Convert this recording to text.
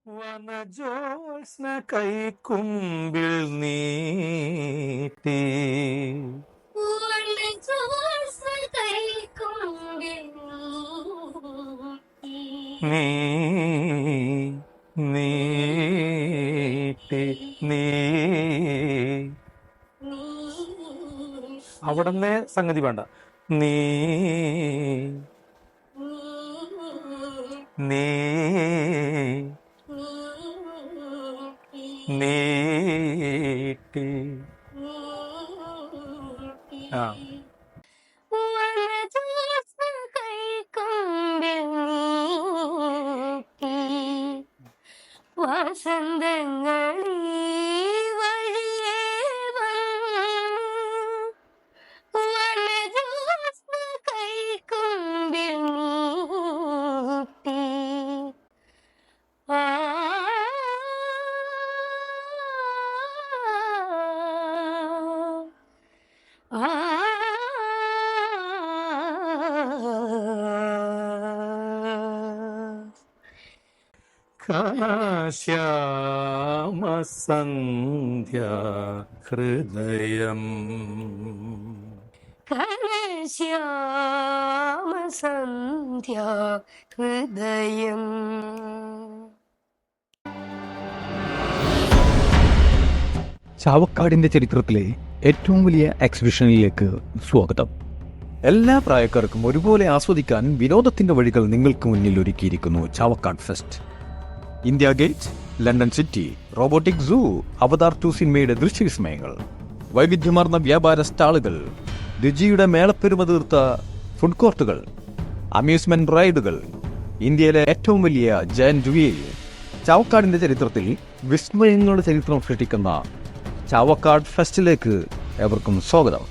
വനജോത്സ്ന കൈക്കുമ്പിൽ നീട്ടി നീ നീട്ടി നീ അവിടന്നെ സംഗതി വേണ്ട. നീ നീ നീട്ടി ആ വസന്തങ്ങളീ വഴിയേ വനജോത്സ്ന കൈക്കുമ്പിൽ നീട്ടി ശ്യാമസന്ധ്യ ഹൃദയം ശ്യാമസന്ധ്യ ഹൃദയം. ചാവക്കാടിന്റെ ചരിത്രത്തിലെ ഏറ്റവും വലിയ എക്സിബിഷനിലേക്ക് സ്വാഗതം. എല്ലാ പ്രായക്കാർക്കും ഒരുപോലെ ആസ്വദിക്കാൻ വിനോദത്തിന്റെ വഴികൾ നിങ്ങൾക്ക് മുന്നിൽ ഒരുക്കിയിരിക്കുന്നു Chavakkad fest. India Gate, London city, robotic zoo, Avatar 2 സിനിമയുടെ ദൃശ്യവിസ്മയങ്ങൾ, വൈവിധ്യമാർന്ന വ്യാപാര സ്റ്റാളുകൾ, രുചിയുടെ മേളപ്പെരുമ തീർത്ത ഫുഡ് കോർട്ടുകൾ, അമ്യൂസ്മെന്റ് റൈഡുകൾ, ഇന്ത്യയിലെ ഏറ്റവും വലിയ ജയന്റ് വീൽ. ചാവക്കാടിന്റെ ചരിത്രത്തിൽ വിസ്മയങ്ങളുടെ ചരിത്രം സൃഷ്ടിക്കുന്ന ചാവക്കാട് ഫെസ്റ്റിലേക്ക് ഏവർക്കും സ്വാഗതം.